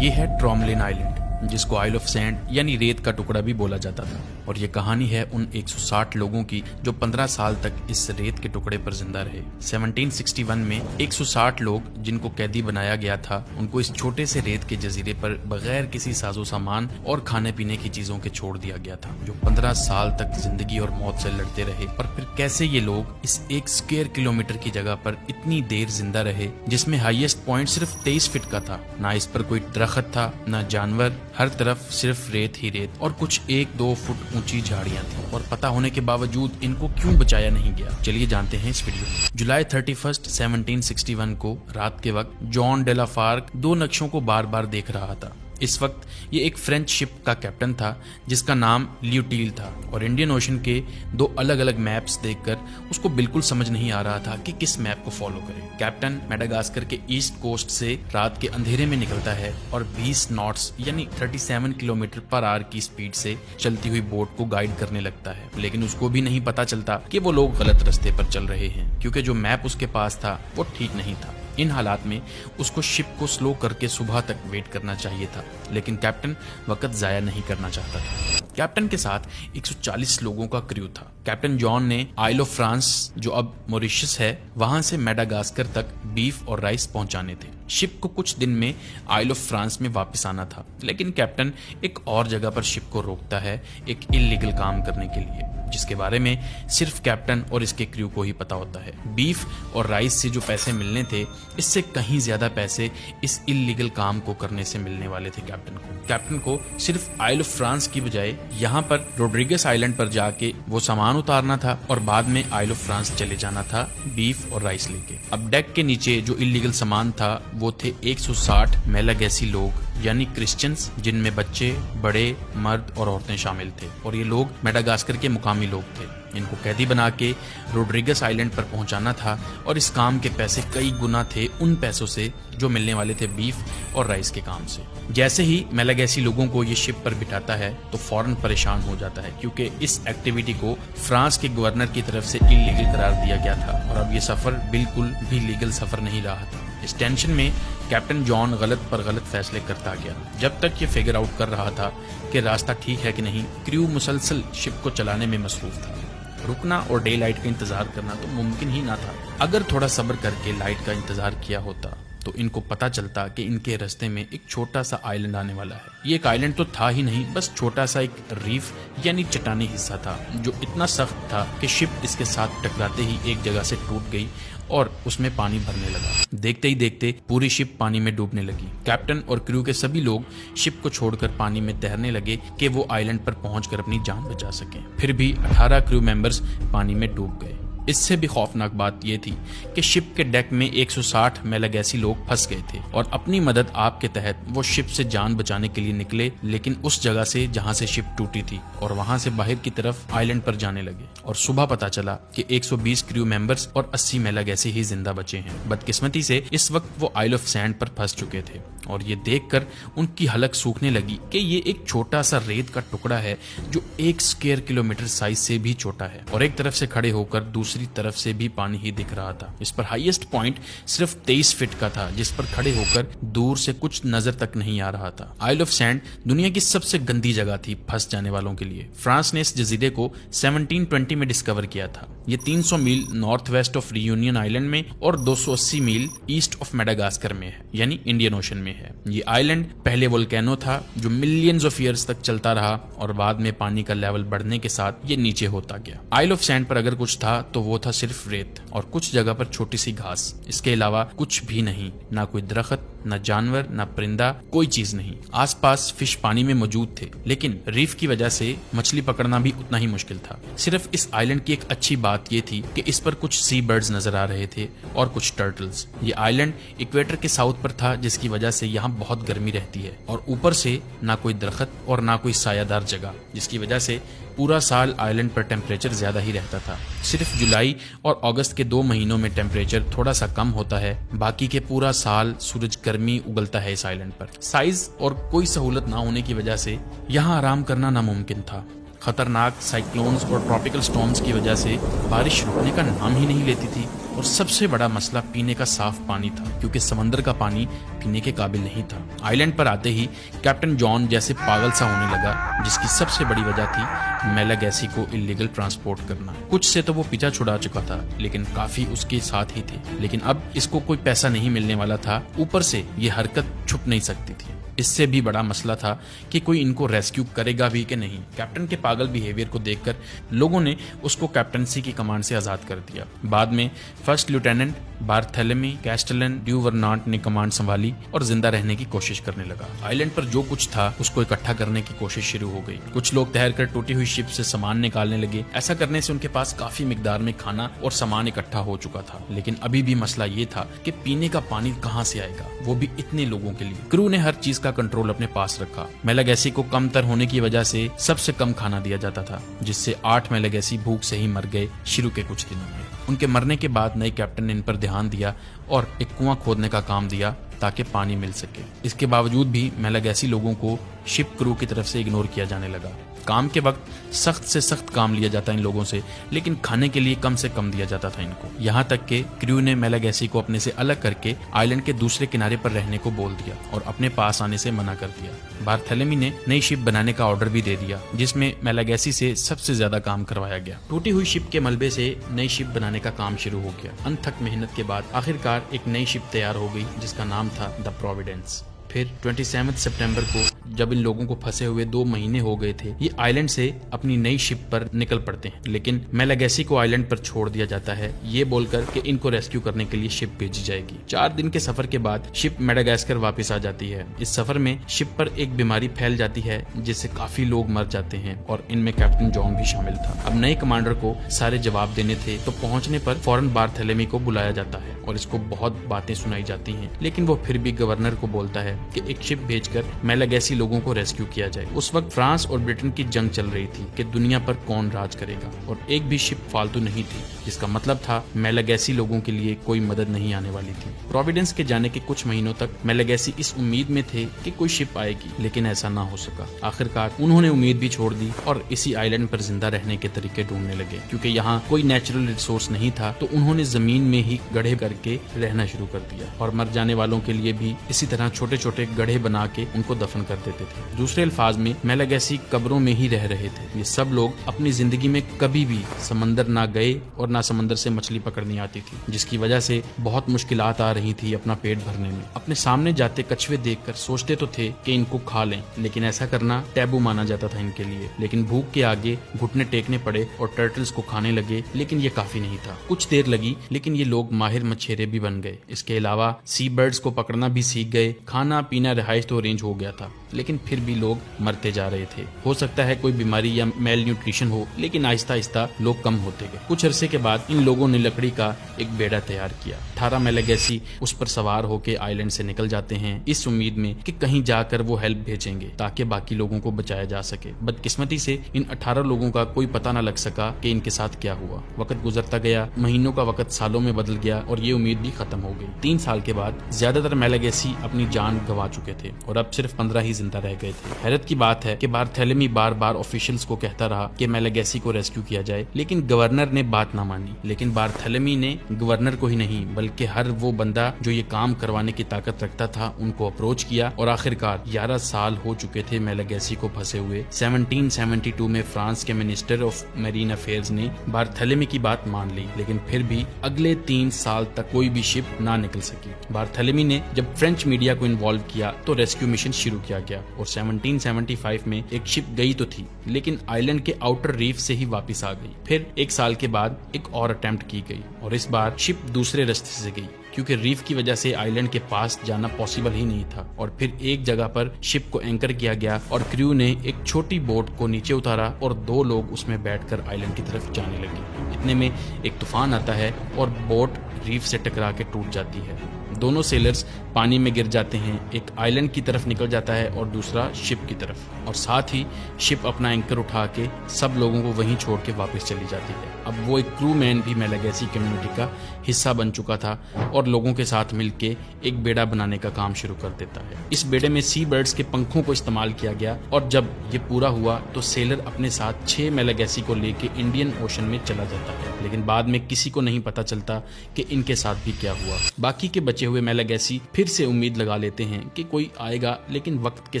ये है ट्रॉमलिन आइलैंड, जिसको आइल ऑफ सैंड यानी रेत का टुकड़ा भी बोला जाता था। और ये कहानी है उन 160 लोगों की जो 15 साल तक इस रेत के टुकड़े पर जिंदा रहे। 1761 में 160 लोग जिनको कैदी बनाया गया था, उनको इस छोटे से रेत के जजीरे पर बगैर किसी साजो सामान और खाने पीने की चीजों के छोड़ दिया गया था, जो 15 साल तक जिंदगी और मौत से लड़ते रहे। और फिर कैसे ये लोग इस 1 स्क्वायर किलोमीटर की जगह पर इतनी देर जिंदा रहे, जिसमें हाईएस्ट पॉइंट सिर्फ 23 फीट का था। ना इस पर कोई दरख्त था, ना जानवर, हर तरफ सिर्फ रेत ही रेत और कुछ 1-2 फुट ऊंची झाड़ियां थी। और पता होने के बावजूद इनको क्यों बचाया नहीं गया, चलिए जानते हैं इस वीडियो में। जुलाई 31, 1761 को रात के वक्त जॉन डे ला फार्क 2 नक्शों को बार बार देख रहा था। इस वक्त ये एक फ्रेंच शिप का कैप्टन था जिसका नाम ल्यूटील था, और इंडियन ओशन के 2 अलग अलग मैप्स देखकर उसको बिल्कुल समझ नहीं आ रहा था कि किस मैप को फॉलो करे। कैप्टन मेडागास्कर के ईस्ट कोस्ट से रात के अंधेरे में निकलता है और 20 नॉट्स यानी 37 किलोमीटर पर आवर की स्पीड से चलती हुई बोट को गाइड करने लगता है। लेकिन उसको भी नहीं पता चलता कि वो लोग गलत रास्ते पर चल रहे हैं, क्योंकि जो मैप उसके पास था वो ठीक नहीं था। इन हालात में उसको शिप को स्लो करके सुबह तक वेट करना चाहिए था, लेकिन कैप्टन वक्त जाया नहीं करना चाहता था। कैप्टन के साथ 140 लोगों का क्रू था। कैप्टन जॉन ने आइल ऑफ फ्रांस, जो अब मॉरिशस है, वहां से मेडागास्कर तक बीफ और राइस पहुंचाने थे। शिप को कुछ दिन में आइल ऑफ फ्रांस में वापस आना था, लेकिन कैप्टन एक और जगह पर शिप को रोकता है एक इल्लीगल काम करने के लिए, जिसके बारे में सिर्फ कैप्टन और इसके क्रू को ही पता होता है। बीफ और राइस से जो पैसे मिलने थे, इससे कहीं ज्यादा पैसे इस इल्लीगल काम को करने से मिलने वाले थे कैप्टन को। कैप्टन को सिर्फ आइल ऑफ फ्रांस की बजाय यहाँ पर रोड्रिगस आइलैंड पर जाके वो सामान उतारना था और बाद में आइल ऑफ फ्रांस चले जाना था बीफ और राइस लेके। अब डेक के नीचे जो इल्लीगल सामान था वो थे 160 मेलागैसी लोग, यानी क्रिश्चियंस, जिनमें बच्चे, बड़े, मर्द और औरतें शामिल थे। और ये लोग मेडागास्कर के मुकामी लोग थे। इनको कैदी बना के रोड्रिगस आइलैंड पर पहुंचाना था, और इस काम के पैसे कई गुना थे उन पैसों से जो मिलने वाले थे बीफ और राइस के काम से। जैसे ही मेलागैसी लोगों को ये शिप पर बिठाता है तो फौरन परेशान हो जाता है, क्योंकि इस एक्टिविटी को फ्रांस के गवर्नर की तरफ से इलीगल करार दिया गया था, और अब ये सफर बिल्कुल भी लीगल सफर नहीं रहा था। इस टेंशन में कैप्टन जॉन गलत पर गलत फैसले करता गया। जब तक ये फिगर आउट कर रहा था कि रास्ता ठीक है कि नहीं, क्रू मुसलसल शिप को चलाने में मसरूफ था। रुकना और डे लाइट का इंतजार करना तो मुमकिन ही ना था। अगर थोड़ा सब्र करके लाइट का इंतजार किया होता तो इनको पता चलता कि इनके रास्ते में एक छोटा सा आइलैंड आने वाला है। ये एक आइलैंड तो था ही नहीं, बस छोटा सा एक रीफ यानी चट्टानी हिस्सा था, जो इतना सख्त था कि शिप इसके साथ टकराते ही एक जगह से टूट गई और उसमें पानी भरने लगा। देखते ही देखते पूरी शिप पानी में डूबने लगी। कैप्टन और क्रू के सभी लोग शिप को छोड़कर पानी में तैरने लगे कि वो आइलैंड पर पहुंचकर अपनी जान बचा सकें। फिर भी 18 क्रू मेंबर्स पानी में डूब गए। इससे भी खौफनाक बात यह थी कि शिप के डेक में 160 मेलागैसी लोग फंस गए थे, और अपनी मदद आप के तहत वो शिप से जान बचाने के लिए निकले, लेकिन उस जगह से जहां से शिप टूटी थी, और वहां से बाहर की तरफ आइलैंड पर जाने लगे। और सुबह पता चला कि 120 क्रू मेंबर्स और 80 मेलागैसी ही जिंदा बचे हैं। बदकिस्मती से इस वक्त वो आइल ऑफ सैंड पर फंस चुके थे, और ये देखकर उनकी हलक सूखने लगी कि ये एक छोटा सा रेत का टुकड़ा है जो 1 स्क्वायर किलोमीटर साइज से भी छोटा है, और एक तरफ से खड़े होकर दूसरी तरफ से भी पानी ही दिख रहा था। इस पर हाईएस्ट पॉइंट सिर्फ 23 फीट का था, जिस पर खड़े होकर दूर से कुछ नजर तक नहीं आ रहा था। आइल ऑफ सैंड दुनिया की सबसे गंदी जगह थी फंस जाने वालों के लिए। फ्रांस ने इस जजीरे को 1720 में डिस्कवर किया था। ये 300 mile north west of Reunion island में और 280 मील ईस्ट ऑफ मेडागास्कर में है, यानी इंडियन ओशन में है। ये आइलैंड पहले वोल्केनो था जो मिलियंस ऑफ ईयर्स तक चलता रहा, और बाद में पानी का लेवल बढ़ने के साथ ये नीचे होता गया। आइल ऑफ सैंड पर अगर कुछ था तो वो था सिर्फ रेत और कुछ जगह पर छोटी सी घास। इसके अलावा कुछ भी नहीं, ना कोई दरख्त, ना जानवर, ना परिंदा, कोई चीज नहीं। आसपास फिश पानी में मौजूद थे, लेकिन रीफ की वजह से मछली पकड़ना भी उतना ही मुश्किल था। सिर्फ इस आइलैंड की एक अच्छी बात ये थी कि इस पर कुछ सी बर्ड्स नजर आ रहे थे और कुछ टर्टल्स। ये आइलैंड इक्वेटर के साउथ पर था, जिसकी वजह से यहाँ बहुत गर्मी रहती है, और ऊपर से ना कोई दरख्त और ना कोई सायादार जगह, जिसकी वजह से पूरा साल आइलैंड पर टेम्परेचर ज्यादा ही रहता था। सिर्फ जुलाई और अगस्त के 2 महीनों में टेम्परेचर थोड़ा सा कम होता है, बाकी के पूरा साल सूरज गर्मी उगलता है इस आइलैंड पर। साइज और कोई सहूलत ना होने की वजह से यहाँ आराम करना नामुमकिन था। खतरनाक साइक्लोन्स और ट्रॉपिकल स्टॉर्म्स की वजह से बारिश रुकने का नाम ही नहीं लेती थी, और सबसे बड़ा मसला पीने का साफ पानी था, क्योंकि समंदर का पानी पीने के काबिल नहीं था। आइलैंड पर आते ही कैप्टन जॉन जैसे पागल सा होने लगा, जिसकी सबसे बड़ी वजह थी मेलागैसी को इलीगल ट्रांसपोर्ट करना। कुछ से तो वो पीछा छुड़ा चुका था, लेकिन काफी उसके साथ ही थे। लेकिन अब इसको कोई पैसा नहीं मिलने वाला था, ऊपर से ये हरकत छुप नहीं सकती थी। इससे भी बड़ा मसला था कि कोई इनको रेस्क्यू करेगा भी कि नहीं। कैप्टन के पागल बिहेवियर को देखकर लोगों ने उसको कैप्टनसी की कमांड से आजाद कर दिया। बाद में फर्स्ट लेफ्टिनेंट बार्थेलेमी कैस्टेलन ड्यूवर्नांट ने कमांड संभाली और जिंदा रहने की कोशिश करने लगा। आइलैंड पर जो कुछ था उसको इकट्ठा करने की कोशिश शुरू हो गई। कुछ लोग तैरकर टूटी हुई शिप से सामान निकालने लगे। ऐसा करने से उनके पास काफी मिकदार में खाना और सामान इकट्ठा हो चुका था। लेकिन अभी भी मसला ये था कि पीने का पानी कहाँ से आएगा, वो भी इतने लोगों के लिए। क्रू ने हर चीज का कंट्रोल अपने पास रखा। मेलागैसी को कम तर होने की वजह से सबसे कम खाना दिया जाता था, जिससे 8 मेलागैसी भूख से ही मर गए शुरू के कुछ दिनों में। उनके मरने के बाद नए कैप्टन ने इन पर ध्यान दिया और एक कुआं खोदने का काम दिया ताकि पानी मिल सके। इसके बावजूद भी मेलागैसी लोगों को शिप क्रू की तरफ से इग्नोर किया जाने लगा। काम के वक्त सख्त से सख्त काम लिया जाता इन लोगों से, लेकिन खाने के लिए कम से कम दिया जाता था इनको। यहाँ तक कि क्रू ने मेलागैसी को अपने से अलग करके आइलैंड के दूसरे किनारे पर रहने को बोल दिया और अपने पास आने से मना कर दिया। बार्थेलेमी ने नई शिप बनाने का ऑर्डर भी दे दिया, जिसमें मेलागैसी से सबसे ज्यादा काम करवाया गया। टूटी हुई शिप के मलबे से नई शिप बनाने का काम शुरू हो गया। अनथक मेहनत के बाद आखिरकार एक नई शिप तैयार हो गई, जिसका नाम था द प्रोविडेंस। फिर 27 सितंबर को जब इन लोगों को फंसे हुए 2 महीने हो गए थे, ये आइलैंड से अपनी नई शिप पर निकल पड़ते हैं। लेकिन मेलागैसी को आइलैंड पर छोड़ दिया जाता है, ये बोलकर कि इनको रेस्क्यू करने के लिए शिप भेजी जाएगी। 4 दिन के सफर के बाद शिप मेडागास्कर वापस आ जाती है। इस सफर में शिप पर एक बीमारी फैल जाती है, जिससे काफी लोग मर जाते हैं और इनमें कैप्टन जॉन भी शामिल था। अब नए कमांडर को सारे जवाब देने थे, तो पहुंचने पर फौरन बार्थेलेमी को बुलाया जाता है और इसको बहुत बातें सुनाई जाती हैं। लेकिन वो फिर भी गवर्नर को बोलता है कि एक शिप भेजकर मेलागैसी लोगों को रेस्क्यू किया जाए। उस वक्त फ्रांस और ब्रिटेन की जंग चल रही थी कि दुनिया पर कौन राज करेगा, और एक भी शिप फालतू नहीं थी, जिसका मतलब था मेलागैसी लोगों के लिए कोई मदद नहीं आने वाली थी। प्रोविडेंस के जाने के कुछ महीनों तक मेलागैसी इस उम्मीद में थे कि कोई शिप आएगी, लेकिन ऐसा ना हो सका। आखिरकार उन्होंने उम्मीद भी छोड़ दी और इसी आइलैंड पर जिंदा रहने के तरीके ढूंढने लगे। क्योंकि यहाँ कोई नेचुरल रिसोर्स नहीं था, तो उन्होंने जमीन में ही गड्ढे करके रहना शुरू कर दिया और मर जाने वालों के लिए भी इसी तरह छोटे छोटे गड्ढे बना के उनको दफन कर देते थे। दूसरे अल्फाज में मेलागैसी कब्रों में ही रह रहे थे। ये सब लोग अपनी जिंदगी में कभी भी समंदर ना गए और ना समंदर से मछली पकड़नी आती थी, जिसकी वजह से बहुत मुश्किलात आ रही थी अपना पेट भरने में। अपने सामने जाते कछुए देखकर सोचते तो थे कि इनको खा लें, लेकिन ऐसा करना टैबू माना जाता था इनके लिए। लेकिन भूख के आगे घुटने टेकने पड़े और टर्टल्स को खाने लगे, लेकिन ये काफी नहीं था। कुछ देर लगी, लेकिन ये लोग माहिर मछेरे भी बन गए। इसके अलावा सी बर्ड्स को पकड़ना भी सीख गए। खाना पीना रिहाइश तो अरेंज हो गया था, लेकिन फिर भी लोग मरते जा रहे थे। हो सकता है कोई बीमारी या मेल न्यूट्रिशन हो, लेकिन आहिस्ता आहिस्ता लोग कम होते गए। कुछ अरसे के बाद इन लोगों ने लकड़ी का एक बेड़ा तैयार किया। 18 मेलागैसी उस पर सवार होकर आइलैंड से निकल जाते हैं, इस उम्मीद में कि कहीं जाकर वो हेल्प भेजेंगे ताकि बाकी लोगों को बचाया जा सके। बदकिस्मती से इन 18 लोगों का कोई पता न लग सका कि इनके साथ क्या हुआ। वक्त गुजरता गया, महीनों का वक्त सालों में बदल गया और ये उम्मीद भी खत्म हो गई। 3 साल के बाद ज्यादातर मेलागैसी अपनी जान गंवा चुके थे और अब सिर्फ 15 ही जिंदा रह गए थे। हैरत की बात है कि बार्थेलेमी बार बार ऑफिशियल्स को कहता रहा कि मेलागैसी को रेस्क्यू किया जाए, लेकिन गवर्नर ने बात ना मानी। लेकिन बार्थेलेमी ने गवर्नर को ही नहीं, बल्कि हर वो बंदा जो ये काम करवाने की ताकत रखता था उनको अप्रोच किया और आखिरकार 11 साल हो चुके थे मेलागैसी को फंसे हुए। 1772 में फ्रांस के मिनिस्टर ऑफ मेरीन अफेयर्स ने बार्थेलेमी की बात मान ली, लेकिन फिर भी अगले 3 साल तक कोई भी शिप ना निकल सकी। बार्थेलेमी ने जब फ्रेंच मीडिया को इन्वॉल्व किया तो रेस्क्यू मिशन शुरू किया गया और 1775 में एक शिप गई तो थी, लेकिन आइलैंड के आउटर रीफ से ही वापस आ गई। फिर 1 साल के बाद एक और अटेम्प्ट की गई और इस बार शिप दूसरे रास्ते से गई, क्योंकि रीफ की वजह से आइलैंड के पास जाना पॉसिबल ही नहीं था। और फिर एक जगह पर शिप को एंकर किया गया और क्रू ने एक छोटी बोट को नीचे उतारा और 2 लोग उसमें बैठकर आइलैंड की तरफ जाने लगे। इतने में एक तूफान आता है और बोट रीफ से टकरा के टूट जाती है। दोनों सेलर्स पानी में गिर जाते हैं। एक आइलैंड की तरफ निकल जाता है और दूसरा शिप की तरफ, और साथ ही शिप अपना एंकर उठा के सब लोगों को वहीं छोड़ के वापस चली जाती है। अब वो एक क्रू मैन भी मैलागैसी कम्युनिटी का हिस्सा बन चुका था और लोगों के साथ मिलके एक बेड़ा बनाने का काम शुरू कर देता है। इस बेड़े में सी बर्ड्स के पंखों को इस्तेमाल किया गया और जब ये पूरा हुआ तो सेलर अपने साथ 6 मैलागैसी को लेके इंडियन ओशन में चला जाता है, लेकिन बाद में किसी को नहीं पता चलता कि इनके साथ भी क्या हुआ। बाकी के बचे हुए मैलागैसी फिर से उम्मीद लगा लेते हैं कि कोई आएगा, लेकिन वक्त के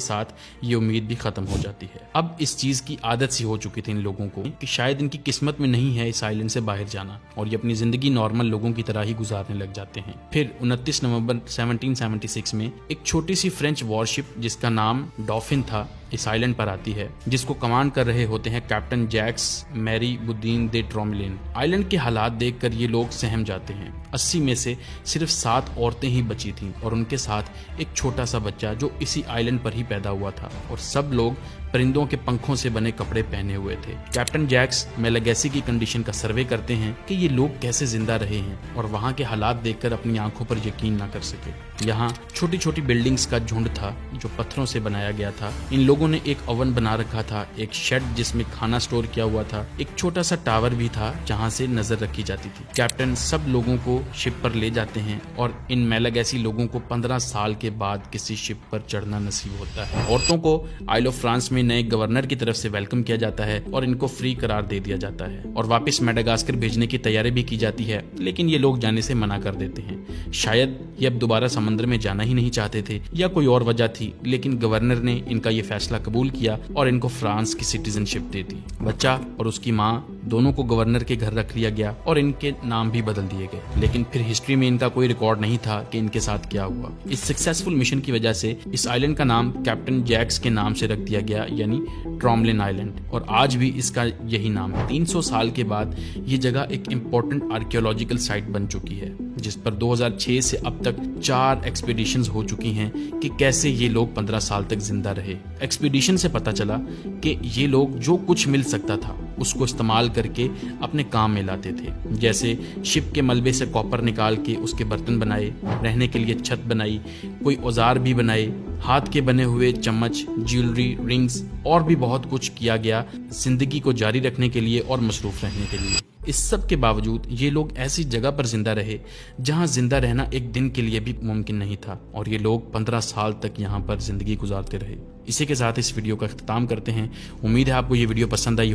साथ ये उम्मीद भी खत्म हो जाती है। अब इस चीज की आदत सी हो चुकी थी इन लोगों को कि शायद इनकी किस्मत में नहीं है इस आइलैंड से बाहर जाना, और ये अपनी जिंदगी नॉर्मल लोगों की तरह ही गुजारने लग जाते हैं। फिर 29 नवंबर 1776 में एक छोटी सी फ्रेंच वॉरशिप जिसका नाम डॉफिन था इस आइलैंड पर आती है, जिसको कमांड कर रहे होते हैं कैप्टन जैक्स मैरी बुदीन दे ट्रॉमलिन। आइलैंड के हालात देखकर ये लोग सहम जाते हैं। 80 में से सिर्फ 7 औरतें ही बची थीं और उनके साथ एक छोटा सा बच्चा जो इसी आइलैंड पर ही पैदा हुआ था, और सब लोग परिंदों के पंखों से बने कपड़े पहने हुए थे। कैप्टन जैक्स मैलागैसी की कंडीशन का सर्वे करते हैं कि ये लोग कैसे जिंदा रहे हैं, और वहाँ के हालात देखकर अपनी आंखों पर यकीन ना कर सके। यहाँ छोटी छोटी बिल्डिंग्स का झुंड था जो पत्थरों से बनाया गया था। इन लोगों ने एक ओवन बना रखा था, एक शेड जिसमें खाना स्टोर किया हुआ था, एक छोटा सा टावर भी था जहाँ से नजर रखी जाती थी। कैप्टन सब लोगों को शिप पर ले जाते हैं और इन मैलागैसी लोगों को 15 साल के बाद किसी शिप पर चढ़ना नसीब होता है। औरतों को आइल ऑफ फ्रांस में नए गवर्नर की तरफ से वेलकम किया जाता है और इनको फ्री करार दे दिया जाता है और वापस मेडागास्कर भेजने की तैयारी भी की जाती है, लेकिन ये लोग जाने से मना कर देते हैं। शायद ये अब दोबारा समुद्र में जाना ही नहीं चाहते थे या कोई और वजह थी, लेकिन गवर्नर ने इनका ये फैसला कबूल किया और इनको फ्रांस की सिटीजनशिप दे दी। बच्चा और उसकी माँ दोनों को गवर्नर के घर रख लिया गया और इनके नाम भी बदल दिए गए, लेकिन फिर हिस्ट्री में इनका कोई रिकॉर्ड नहीं था कि इनके साथ क्या हुआ। इस सक्सेसफुल मिशन की वजह से इस आइलैंड का नाम कैप्टन जैक्स के नाम से रख दिया गया, यानी ट्रॉमलिन आइलैंड, और आज भी इसका यही नाम है। 300 साल के बाद ये जगह एक इम्पोर्टेंट आर्कियोलॉजिकल साइट बन चुकी है, जिस पर 2006 से अब तक 4 एक्सपीडिशंस हो चुकी हैं कि कैसे ये लोग 15 साल तक जिंदा रहे। एक्सपीडिशन से पता चला कि ये लोग जो कुछ मिल सकता था उसको इस्तेमाल करके अपने काम में लाते थे, जैसे शिप के मलबे से कॉपर निकाल के उसके बर्तन बनाए, रहने के लिए छत बनाई, कोई औजार भी बनाए, हाथ के बने हुए चम्मच, ज्वेलरी, रिंग्स और भी बहुत कुछ किया गया जिंदगी को जारी रखने के लिए और मसरूफ रहने के लिए। इस सब के बावजूद ये लोग ऐसी जगह पर जिंदा रहे जहां जिंदा रहना एक दिन के लिए भी मुमकिन नहीं था, और ये लोग 15 साल तक यहाँ पर जिंदगी गुजारते रहे। इसी के साथ इस वीडियो का इख्तिताम करते हैं। उम्मीद है आपको ये वीडियो पसंद आई।